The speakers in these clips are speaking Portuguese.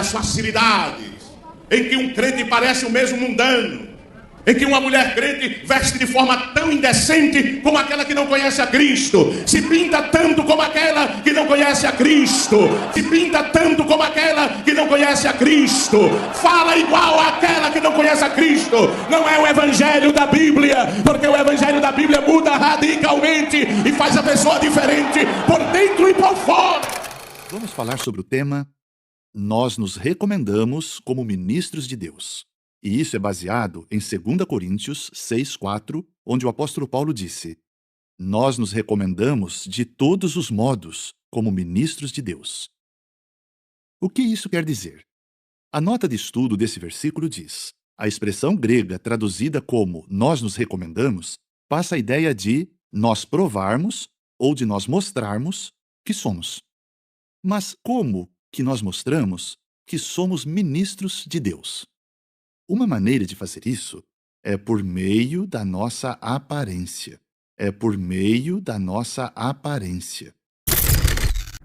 das facilidades, em que um crente parece o mesmo mundano, em que uma mulher crente veste de forma tão indecente como aquela que não conhece a Cristo, se pinta tanto como aquela que não conhece a Cristo, se pinta tanto como aquela que não conhece a Cristo, fala igual àquela que não conhece a Cristo. Não é o evangelho da Bíblia, porque o evangelho da Bíblia muda radicalmente e faz a pessoa diferente por dentro e por fora. Vamos falar sobre o tema Nós nos recomendamos como ministros de Deus. E isso é baseado em 2 Coríntios 6,4, onde o apóstolo Paulo disse: Nós nos recomendamos de todos os modos como ministros de Deus. O que isso quer dizer? A nota de estudo desse versículo diz: a expressão grega traduzida como nós nos recomendamos passa a ideia de nós provarmos ou de nós mostrarmos que somos. Mas como que nós mostramos que somos ministros de Deus? Uma maneira de fazer isso é por meio da nossa aparência. É por meio da nossa aparência.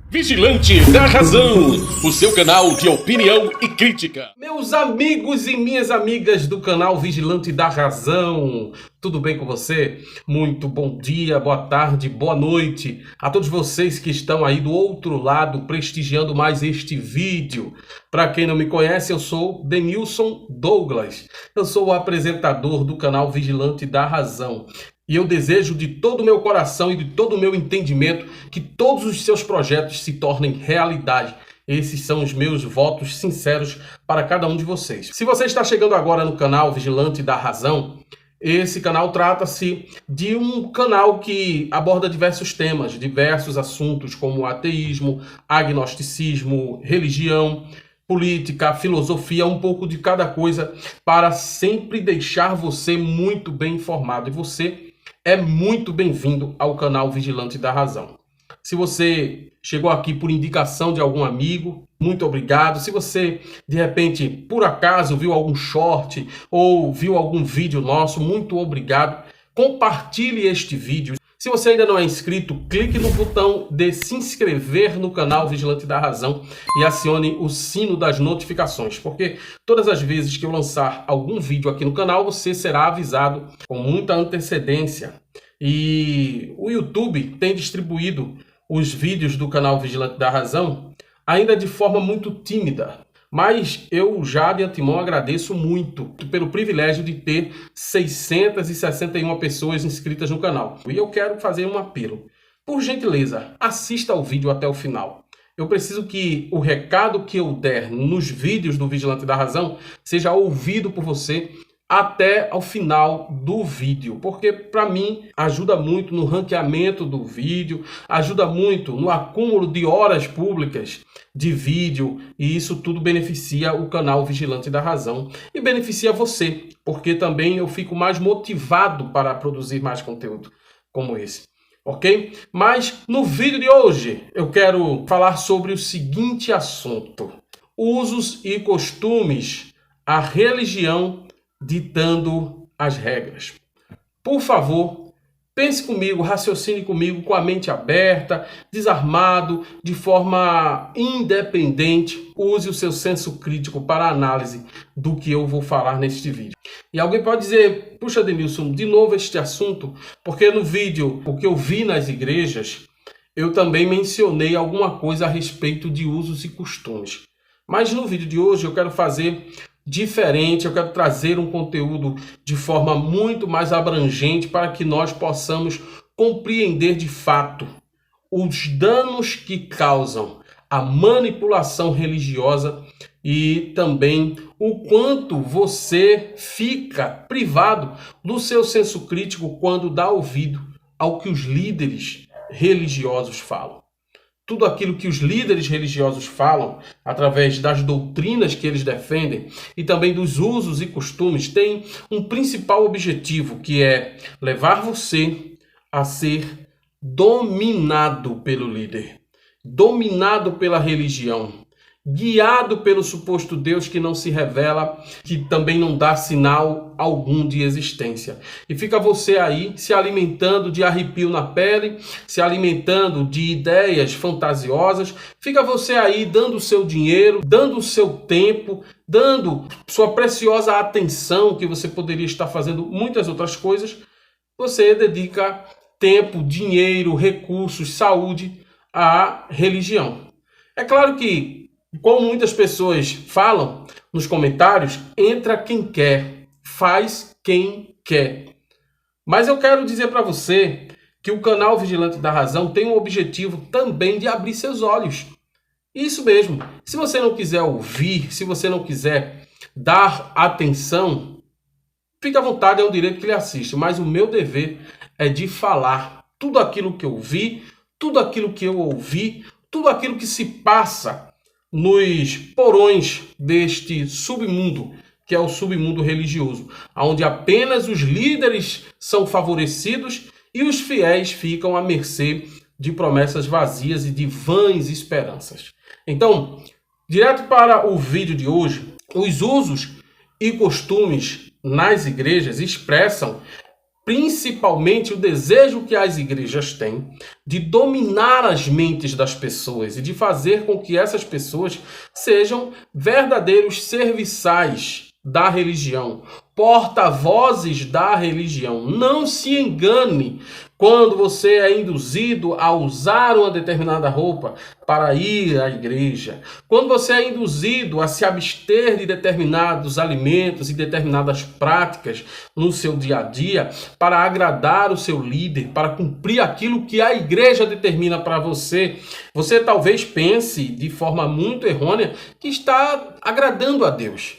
Vigilante da Razão, o seu canal de opinião e crítica. Meus amigos e minhas amigas do canal Vigilante da Razão, tudo bem com você? Muito bom dia, boa tarde, boa noite a todos vocês que estão aí do outro lado prestigiando mais este vídeo. Para quem não me conhece, eu sou Denilson Douglas, eu sou o apresentador do canal Vigilante da Razão. E eu desejo de todo o meu coração e de todo o meu entendimento que todos os seus projetos se tornem realidade. Esses são os meus votos sinceros para cada um de vocês. Se você está chegando agora no canal Vigilante da Razão, esse canal trata-se de um canal que aborda diversos temas, diversos assuntos como ateísmo, agnosticismo, religião, política, filosofia, um pouco de cada coisa, para sempre deixar você muito bem informado. E você é muito bem-vindo ao canal Vigilante da Razão. Se você chegou aqui por indicação de algum amigo, muito obrigado. Se você, de repente, por acaso, viu algum short ou viu algum vídeo nosso, muito obrigado. Compartilhe este vídeo. Se você ainda não é inscrito, clique no botão de se inscrever no canal Vigilante da Razão e acione o sino das notificações, porque todas as vezes que eu lançar algum vídeo aqui no canal, você será avisado com muita antecedência. E o YouTube tem distribuído os vídeos do canal Vigilante da Razão ainda de forma muito tímida. Mas eu já de antemão agradeço muito pelo privilégio de ter 661 pessoas inscritas no canal. E eu quero fazer um apelo. Por gentileza, assista ao vídeo até o final. Eu preciso que o recado que eu der nos vídeos do Vigilante da Razão seja ouvido por você até ao final do vídeo, porque para mim ajuda muito no ranqueamento do vídeo, ajuda muito no acúmulo de horas públicas de vídeo, e isso tudo beneficia o canal Vigilante da Razão e beneficia você, porque também eu fico mais motivado para produzir mais conteúdo como esse. Ok? Mas no vídeo de hoje eu quero falar sobre o seguinte assunto: usos e costumes, a religião ditando as regras. Por favor, pense comigo, raciocine comigo com a mente aberta, desarmado, de forma independente. Use o seu senso crítico para a análise do que eu vou falar neste vídeo. E alguém pode dizer: puxa, Denilson, de novo este assunto, porque no vídeo, o que eu vi nas igrejas, eu também mencionei alguma coisa a respeito de usos e costumes. Mas no vídeo de hoje eu quero fazer diferente, eu quero trazer um conteúdo de forma muito mais abrangente para que nós possamos compreender de fato os danos que causam a manipulação religiosa e também o quanto você fica privado do seu senso crítico quando dá ouvido ao que os líderes religiosos falam. Tudo aquilo que os líderes religiosos falam, através das doutrinas que eles defendem e também dos usos e costumes, tem um principal objetivo, que é levar você a ser dominado pelo líder, dominado pela religião. guiado pelo suposto Deus que não se revela, que também não dá sinal algum de existência. E fica você aí se alimentando de arrepio na pele, se alimentando de ideias fantasiosas, fica você aí dando o seu dinheiro, dando o seu tempo, dando sua preciosa atenção, que você poderia estar fazendo muitas outras coisas. Você dedica tempo, dinheiro, recursos, saúde à religião. É claro que, como muitas pessoas falam nos comentários, entra quem quer, faz quem quer. Mas eu quero dizer para você que o canal Vigilante da Razão tem o objetivo também de abrir seus olhos. Isso mesmo. Se você não quiser ouvir, se você não quiser dar atenção, fique à vontade, é um direito que lhe assiste. Mas o meu dever é de falar tudo aquilo que eu vi, tudo aquilo que eu ouvi, tudo aquilo que se passa nos porões deste submundo, que é o submundo religioso, onde apenas os líderes são favorecidos e os fiéis ficam à mercê de promessas vazias e de vãs esperanças. Então, direto para o vídeo de hoje, os usos e costumes nas igrejas expressam principalmente o desejo que as igrejas têm de dominar as mentes das pessoas e de fazer com que essas pessoas sejam verdadeiros serviçais da religião, porta-vozes da religião. Não se engane quando você é induzido a usar uma determinada roupa para ir à igreja, quando você é induzido a se abster de determinados alimentos e determinadas práticas no seu dia a dia para agradar o seu líder, para cumprir aquilo que a igreja determina para você. Você talvez pense de forma muito errônea que está agradando a Deus.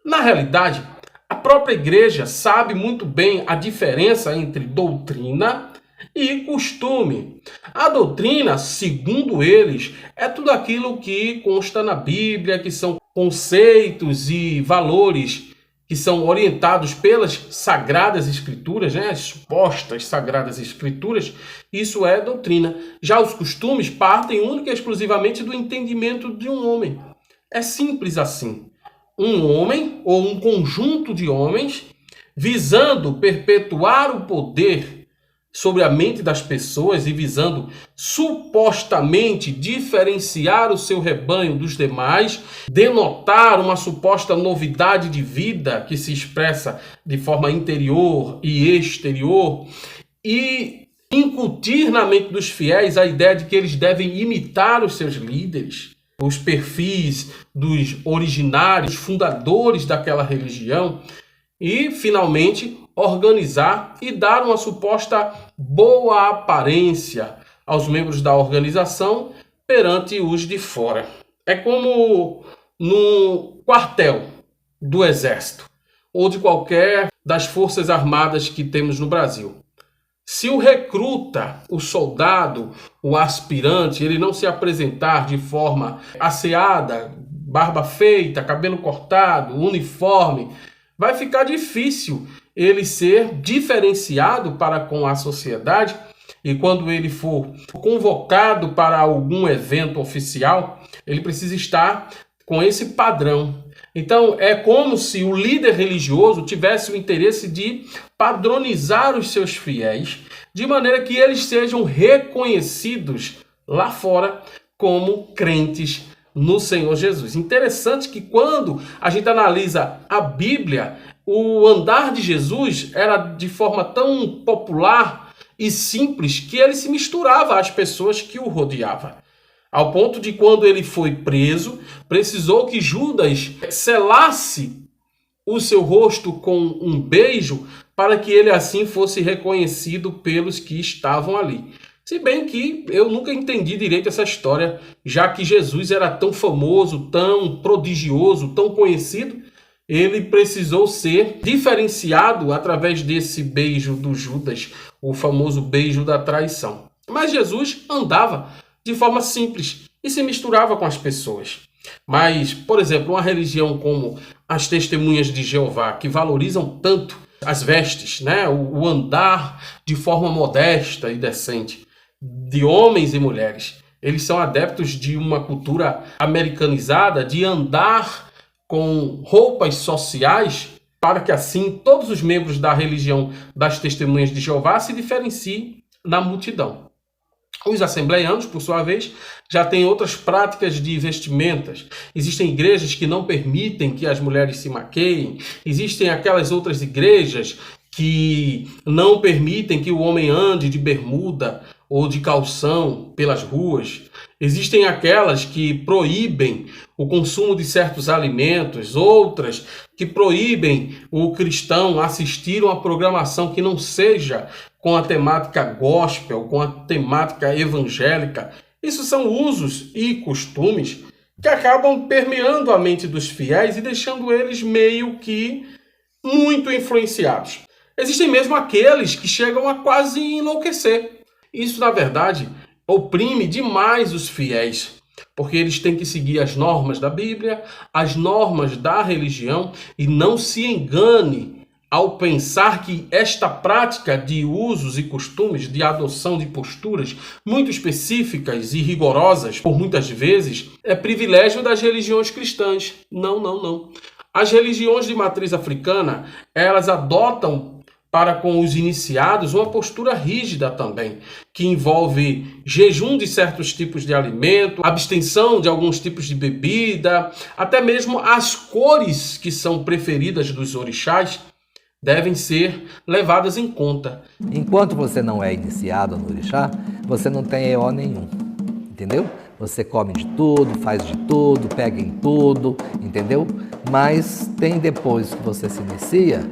Na realidade, a própria igreja sabe muito bem a diferença entre doutrina e costume. A doutrina, segundo eles, é tudo aquilo que consta na Bíblia, que são conceitos e valores que são orientados pelas Sagradas Escrituras, as supostas Sagradas Escrituras. Isso é doutrina. Já os costumes partem única e exclusivamente do entendimento de um homem. É simples assim. Um homem ou um conjunto de homens visando perpetuar o poder sobre a mente das pessoas e visando supostamente diferenciar o seu rebanho dos demais, denotar uma suposta novidade de vida que se expressa de forma interior e exterior e incutir na mente dos fiéis a ideia de que eles devem imitar os seus líderes, os perfis dos originários, fundadores daquela religião, e, finalmente, organizar e dar uma suposta boa aparência aos membros da organização perante os de fora. É como no quartel do Exército ou de qualquer das forças armadas que temos no Brasil. Se o recruta, o soldado, o aspirante, ele não se apresentar de forma asseada, barba feita, cabelo cortado, uniforme, vai ficar difícil ele ser diferenciado para com a sociedade, e quando ele for convocado para algum evento oficial, ele precisa estar com esse padrão. Então, é como se o líder religioso tivesse o interesse de padronizar os seus fiéis, de maneira que eles sejam reconhecidos lá fora como crentes no Senhor Jesus. Interessante que quando a gente analisa a Bíblia, o andar de Jesus era de forma tão popular e simples que ele se misturava às pessoas que o rodeavam. Ao ponto de, quando ele foi preso, precisou que Judas selasse o seu rosto com um beijo para que ele assim fosse reconhecido pelos que estavam ali. Se bem que eu nunca entendi direito essa história, já que Jesus era tão famoso, tão prodigioso, tão conhecido, ele precisou ser diferenciado através desse beijo do Judas, o famoso beijo da traição. Mas Jesus andava de forma simples e se misturava com as pessoas. Mas, por exemplo, uma religião como as Testemunhas de Jeová, que valorizam tanto as vestes, o andar de forma modesta e decente de homens e mulheres, Eles são adeptos de uma cultura americanizada, de andar com roupas sociais, para que assim todos os membros da religião das Testemunhas de Jeová se diferenciem na multidão. Os assembleianos, por sua vez, já têm outras práticas de vestimentas. Existem igrejas que não permitem que as mulheres se maqueiem. Existem aquelas outras igrejas que não permitem que o homem ande de bermuda ou de calção pelas ruas. Existem aquelas que proíbem o consumo de certos alimentos, outras que proíbem o cristão assistir a uma programação que não seja com a temática gospel, com a temática evangélica. Isso são usos e costumes que acabam permeando a mente dos fiéis e deixando eles meio que muito influenciados. Existem mesmo aqueles que chegam a quase enlouquecer. Isso, na verdade, oprime demais os fiéis, porque eles têm que seguir as normas da Bíblia, as normas da religião, e não se engane ao pensar que esta prática de usos e costumes, de adoção de posturas muito específicas e rigorosas, por muitas vezes, é privilégio das religiões cristãs. Não, não, não. As religiões de matriz africana, elas adotam para com os iniciados uma postura rígida também, que envolve jejum de certos tipos de alimento, abstenção de alguns tipos de bebida, até mesmo as cores que são preferidas dos orixás devem ser levadas em conta. Enquanto você não é iniciado no orixá, você não tem EO nenhum, entendeu? Você come de tudo, faz de tudo, pega em tudo, entendeu? Mas tem depois que você se inicia,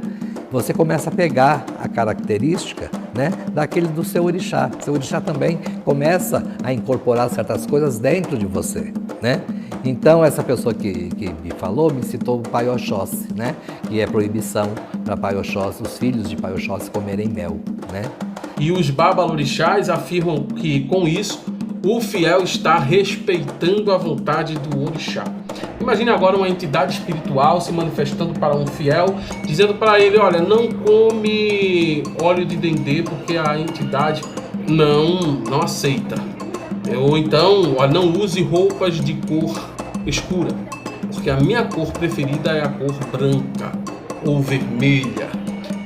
você começa a pegar a característica, né, daquele do seu orixá. Seu orixá também começa a incorporar certas coisas dentro de você, né? Então, essa pessoa que me falou, me citou o Pai Oxóssi, né? Que é proibição para Pai Oxóssi, os filhos de Pai Oxóssi comerem mel, né? E os babalorixás afirmam que, com isso, o fiel está respeitando a vontade do orixá. Imagine agora uma entidade espiritual se manifestando para um fiel, dizendo para ele, olha, não come óleo de dendê porque a entidade não aceita. Ou então, olha, não use roupas de cor escura, porque a minha cor preferida é a cor branca ou vermelha.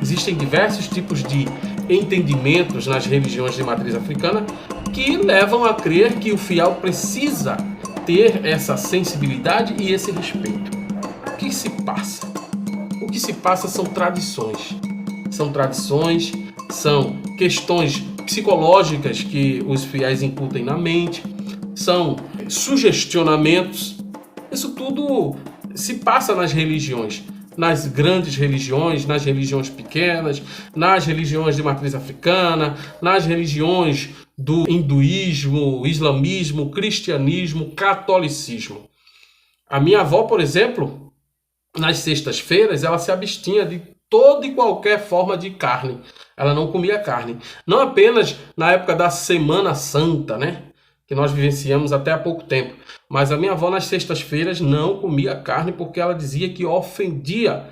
Existem diversos tipos de entendimentos nas religiões de matriz africana que levam a crer que o fiel precisa ter essa sensibilidade e esse respeito. O que se passa? O que se passa são tradições. São tradições, são questões psicológicas que os fiéis incutem na mente, são sugestionamentos. Isso tudo se passa nas religiões. Nas grandes religiões, nas religiões pequenas, nas religiões de matriz africana, nas religiões do hinduísmo, islamismo, cristianismo, catolicismo. A minha avó, por exemplo, nas sextas-feiras, ela se abstinha de toda e qualquer forma de carne. Ela não comia carne. Não apenas na época da Semana Santa, né? Que nós vivenciamos até há pouco tempo. Mas a minha avó nas sextas-feiras não comia carne porque ela dizia que ofendia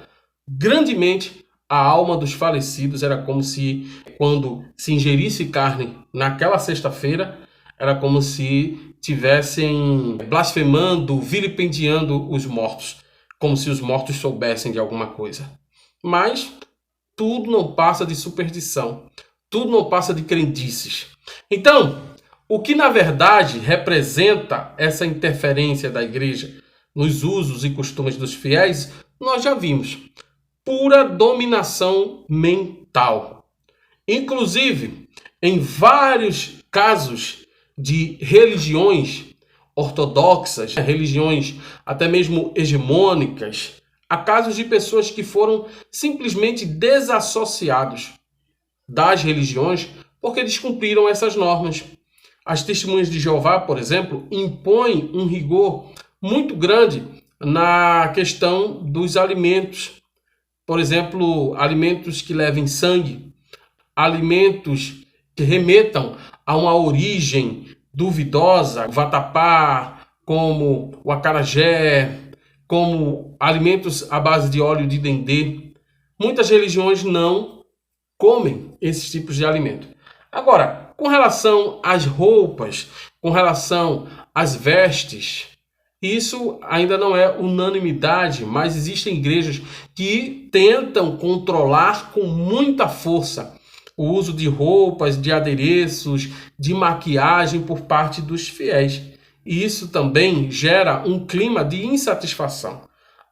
grandemente a alma dos falecidos. Era como se, quando se ingerisse carne naquela sexta-feira, era como se tivessem blasfemando, vilipendiando os mortos, como se os mortos soubessem de alguma coisa. Mas tudo não passa de superstição, tudo não passa de crendices. Então, o que na verdade representa essa interferência da igreja nos usos e costumes dos fiéis, nós já vimos. Pura dominação mental. Inclusive, em vários casos de religiões ortodoxas, religiões até mesmo hegemônicas, há casos de pessoas que foram simplesmente desassociados das religiões porque descumpriram essas normas. As Testemunhas de Jeová, por exemplo, impõem um rigor muito grande na questão dos alimentos. Por exemplo, alimentos que levem sangue, alimentos que remetam a uma origem duvidosa, o vatapá, como o acarajé, como alimentos à base de óleo de dendê. Muitas religiões não comem esses tipos de alimento. Agora, com relação às roupas com relação às vestes, isso ainda não é unanimidade, mas existem igrejas que tentam controlar com muita força o uso de roupas, de adereços, de maquiagem por parte dos fiéis. E isso também gera um clima de insatisfação.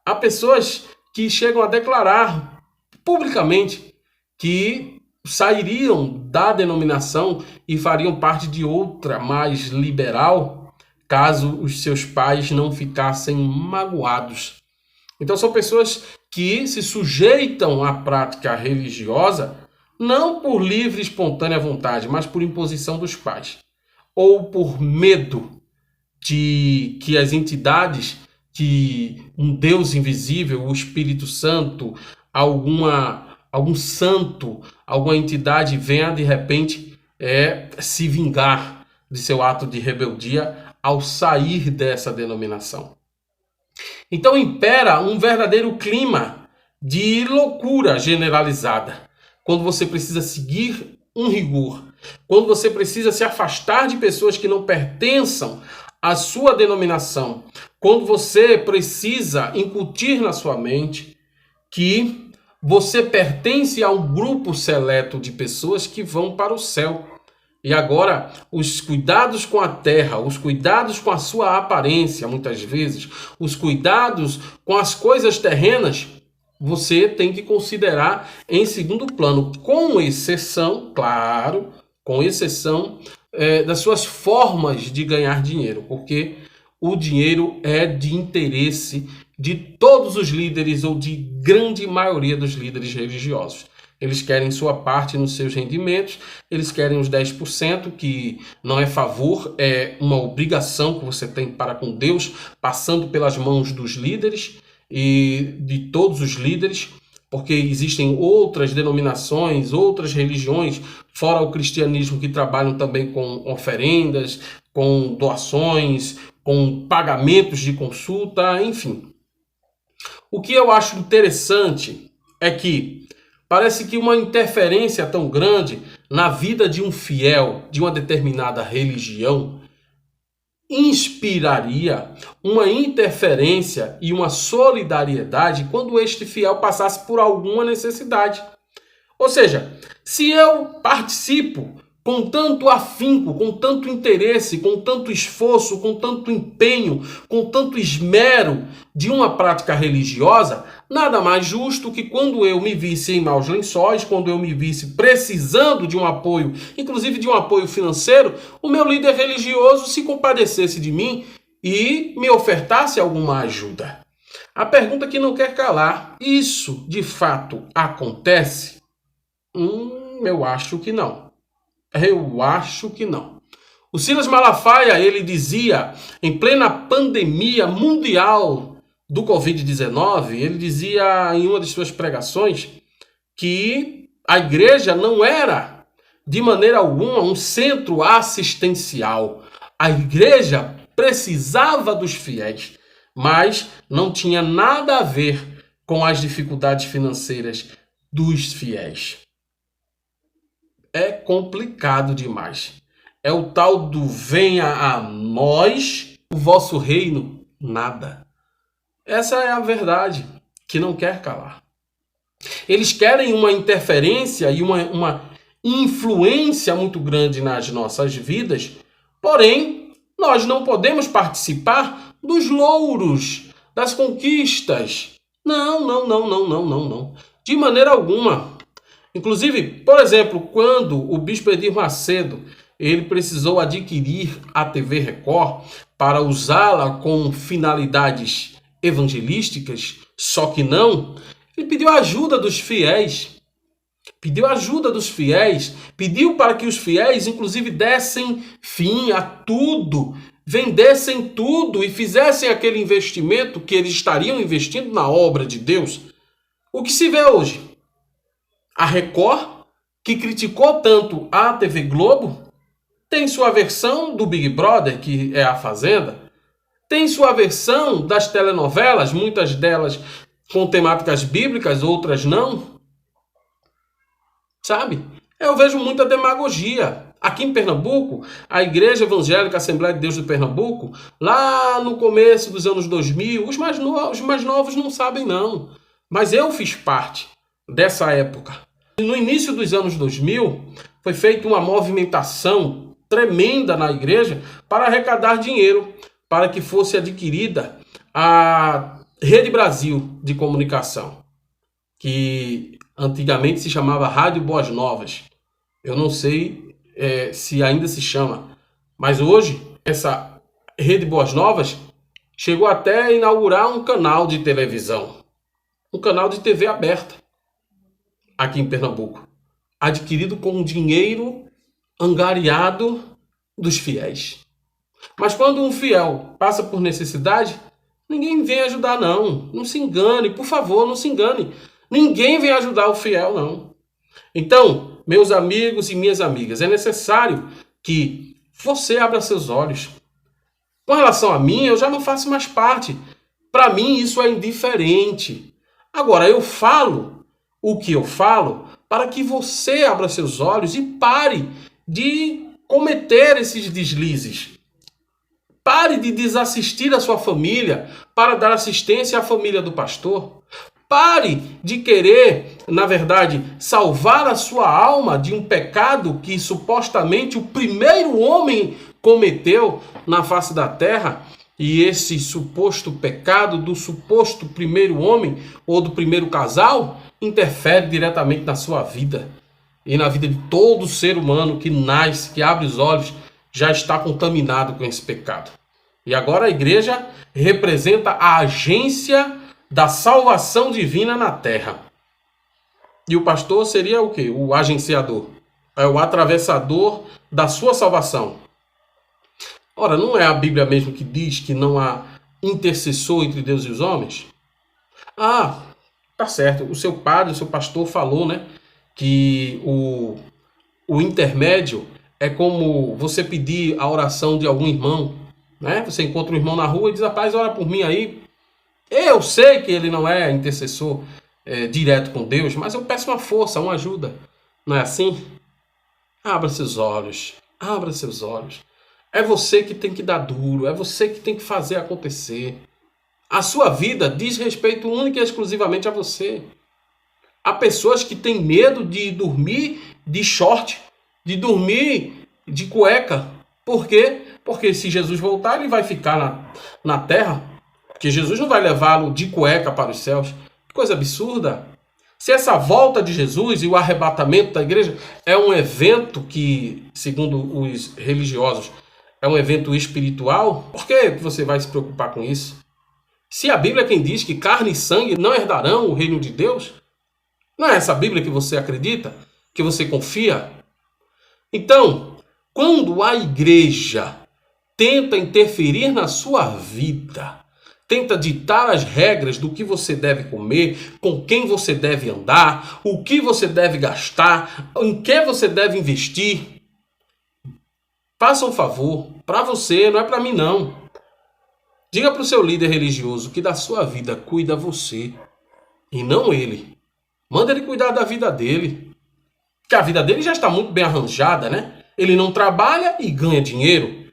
Há pessoas que chegam a declarar publicamente que sairiam da denominação e fariam parte de outra mais liberal, caso os seus pais não ficassem magoados. Então são pessoas que se sujeitam à prática religiosa não por livre e espontânea vontade, mas por imposição dos pais, ou por medo de que as entidades, que um Deus invisível, o Espírito Santo, algum santo, alguma entidade venha de repente se vingar de seu ato de rebeldia ao sair dessa denominação. Então impera um verdadeiro clima de loucura generalizada, quando você precisa seguir um rigor, quando você precisa se afastar de pessoas que não pertençam à sua denominação, quando você precisa incutir na sua mente que você pertence a um grupo seleto de pessoas que vão para o céu. E agora, os cuidados com a terra, os cuidados com a sua aparência, muitas vezes, os cuidados com as coisas terrenas, você tem que considerar em segundo plano, com exceção, claro, com exceção das suas formas de ganhar dinheiro, porque o dinheiro é de interesse de todos os líderes ou de grande maioria dos líderes religiosos. Eles querem sua parte nos seus rendimentos, eles querem os 10%, que não é favor, é uma obrigação que você tem para com Deus, passando pelas mãos dos líderes e de todos os líderes, porque existem outras denominações, outras religiões, fora o cristianismo, que trabalham também com oferendas, com doações, com pagamentos de consulta, enfim. O que eu acho interessante é que parece que uma interferência tão grande na vida de um fiel de uma determinada religião inspiraria uma interferência e uma solidariedade quando este fiel passasse por alguma necessidade. Ou seja, se eu participo com tanto afinco, com tanto interesse, com tanto esforço, com tanto empenho, com tanto esmero de uma prática religiosa, nada mais justo que quando eu me visse em maus lençóis, quando eu me visse precisando de um apoio, inclusive de um apoio financeiro, o meu líder religioso se compadecesse de mim e me ofertasse alguma ajuda. A pergunta que não quer calar: isso de fato acontece? Eu acho que não. Eu acho que não. O Silas Malafaia, ele dizia, em plena pandemia mundial do Covid-19, ele dizia em uma de suas pregações que a igreja não era, de maneira alguma, um centro assistencial. A igreja precisava dos fiéis, mas não tinha nada a ver com as dificuldades financeiras dos fiéis. É complicado demais. É o tal do venha a nós o vosso reino, nada. Essa é a verdade que não quer calar. Eles querem uma interferência e uma influência muito grande nas nossas vidas, porém, nós não podemos participar dos louros, das conquistas. Não. De maneira alguma. Inclusive, por exemplo, quando o bispo Edir Macedo ele precisou adquirir a TV Record para usá-la com finalidades evangelísticas, só que não, ele pediu ajuda dos fiéis. Pediu para que os fiéis, inclusive, dessem fim a tudo, vendessem tudo e fizessem aquele investimento que eles estariam investindo na obra de Deus. O que se vê hoje? A Record, que criticou tanto a TV Globo, tem sua versão do Big Brother, que é a Fazenda, tem sua versão das telenovelas, muitas delas com temáticas bíblicas, outras não. Sabe? Eu vejo muita demagogia. Aqui em Pernambuco, a Igreja Evangélica Assembleia de Deus de Pernambuco, lá no começo dos anos 2000, os mais novos não sabem não, mas eu fiz parte dessa época. No início dos anos 2000, foi feita uma movimentação tremenda na igreja para arrecadar dinheiro para que fosse adquirida a Rede Brasil de Comunicação, que antigamente se chamava Rádio Boas Novas. Eu não sei se ainda se chama, mas hoje essa Rede Boas Novas chegou até a inaugurar um canal de televisão, um canal de TV aberta aqui em Pernambuco, adquirido com dinheiro angariado dos fiéis. Mas quando um fiel passa por necessidade, ninguém vem ajudar não. Não se engane, por favor, não se engane. Ninguém vem ajudar o fiel não. Então, meus amigos e minhas amigas, é necessário que você abra seus olhos. Com relação a mim, eu já não faço mais parte. Para mim, isso é indiferente. Agora, eu falo o que eu falo para que você abra seus olhos e pare de cometer esses deslizes. Pare de desassistir a sua família para dar assistência à família do pastor. Pare de querer, na verdade, salvar a sua alma de um pecado que supostamente o primeiro homem cometeu na face da terra. E esse suposto pecado do suposto primeiro homem ou do primeiro casal interfere diretamente na sua vida e na vida de todo ser humano que nasce, que abre os olhos, já está contaminado com esse pecado. E agora a igreja representa a agência da salvação divina na terra. E o pastor seria o quê? O agenciador. É o atravessador da sua salvação. Ora, não é a Bíblia mesmo que diz que não há intercessor entre Deus e os homens? Ah, tá certo. O seu padre, o seu pastor falou, né? Que o intermédio é como você pedir a oração de algum irmão, né? Você encontra um irmão na rua e diz, rapaz, ora por mim aí. Eu sei que ele não é intercessor direto com Deus, mas eu peço uma força, uma ajuda. Não é assim? Abra seus olhos. Abra seus olhos. É você que tem que dar duro. É você que tem que fazer acontecer. A sua vida diz respeito única e exclusivamente a você. Há pessoas que têm medo de dormir de short, de dormir de cueca. Por quê? Porque se Jesus voltar, ele vai ficar na terra. Porque Jesus não vai levá-lo de cueca para os céus. Que coisa absurda. Se essa volta de Jesus e o arrebatamento da igreja é um evento que, segundo os religiosos, é um evento espiritual, por que você vai se preocupar com isso? Se a Bíblia é quem diz que carne e sangue não herdarão o reino de Deus, não é essa Bíblia que você acredita, que você confia? Então, quando a igreja tenta interferir na sua vida, tenta ditar as regras do que você deve comer, com quem você deve andar, o que você deve gastar, em que você deve investir, faça um favor, para você, não é para mim não. Diga para o seu líder religioso que da sua vida cuida você e não ele. Manda ele cuidar da vida dele. Porque a vida dele já está muito bem arranjada, né? Ele não trabalha e ganha dinheiro.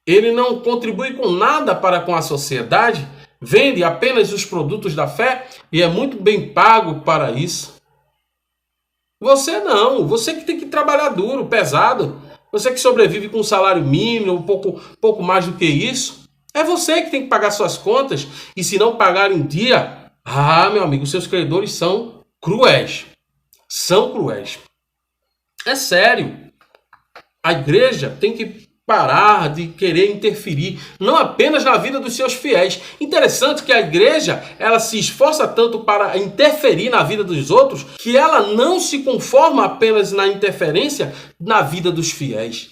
Ele não contribui com nada para com a sociedade. Vende apenas os produtos da fé e é muito bem pago para isso. Você não. Você que tem que trabalhar duro, pesado. Você que sobrevive com um salário mínimo, pouco mais do que isso. É você que tem que pagar suas contas. E se não pagar em dia, meu amigo, seus credores são cruéis. São cruéis. É sério. A igreja tem que parar de querer interferir, não apenas na vida dos seus fiéis. Interessante que a igreja, ela se esforça tanto para interferir na vida dos outros, que ela não se conforma apenas na interferência na vida dos fiéis,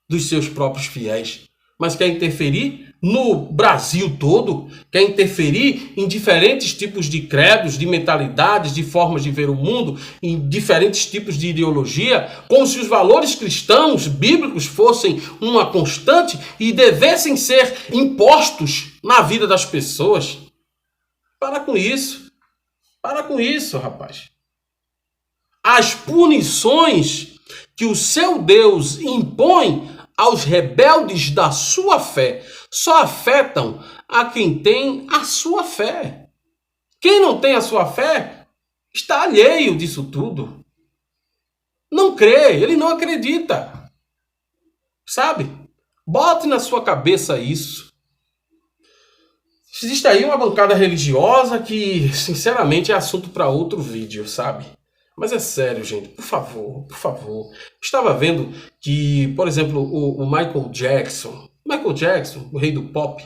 dos seus próprios fiéis, mas quer interferir no Brasil todo, quer interferir em diferentes tipos de credos, de mentalidades, de formas de ver o mundo, em diferentes tipos de ideologia, como se os valores cristãos, bíblicos, fossem uma constante e devessem ser impostos na vida das pessoas. Para com isso, rapaz. as punições que o seu Deus impõe aos rebeldes da sua fé só afetam a quem tem a sua fé. Quem não tem a sua fé está alheio disso tudo. Não crê, ele não acredita. Sabe? Bote na sua cabeça isso. Existe aí uma bancada religiosa que, sinceramente, é assunto para outro vídeo, sabe? Mas é sério, gente, por favor, por favor. Estava vendo que, por exemplo, o Michael Jackson, o rei do pop,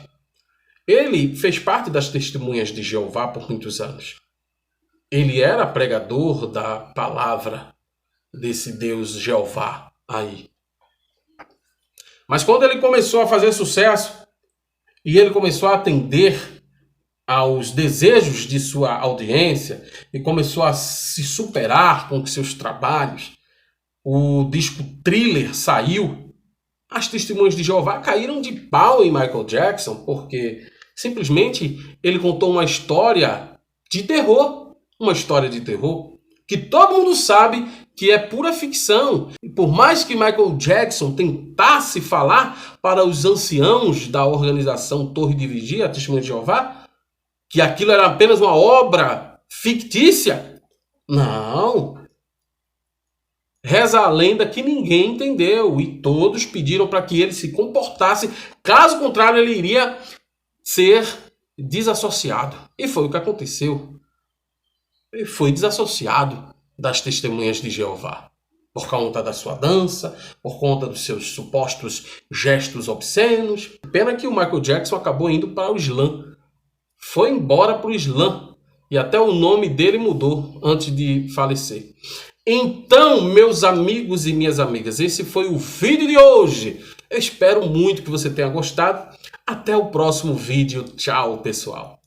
ele fez parte das Testemunhas de Jeová por muitos anos. Ele era pregador da palavra desse Deus Jeová aí. Mas quando ele começou a fazer sucesso e ele começou a atender aos desejos de sua audiência e começou a se superar com seus trabalhos, o disco Thriller saiu, as Testemunhas de Jeová caíram de pau em Michael Jackson, porque simplesmente ele contou uma história de terror, que todo mundo sabe que é pura ficção. E por mais que Michael Jackson tentasse falar para os anciãos da organização Torre de Vigia, a Testemunha de Jeová, que aquilo era apenas uma obra fictícia, não. Reza a lenda que ninguém entendeu e todos pediram para que ele se comportasse, caso contrário ele iria ser desassociado. E foi o que aconteceu. Ele foi desassociado das Testemunhas de Jeová, por conta da sua dança, por conta dos seus supostos gestos obscenos. Pena que o Michael Jackson acabou indo para o Islã. Foi embora para o Islã. E até o nome dele mudou antes de falecer. Então, meus amigos e minhas amigas, esse foi o vídeo de hoje. Eu espero muito que você tenha gostado. Até o próximo vídeo. Tchau, pessoal.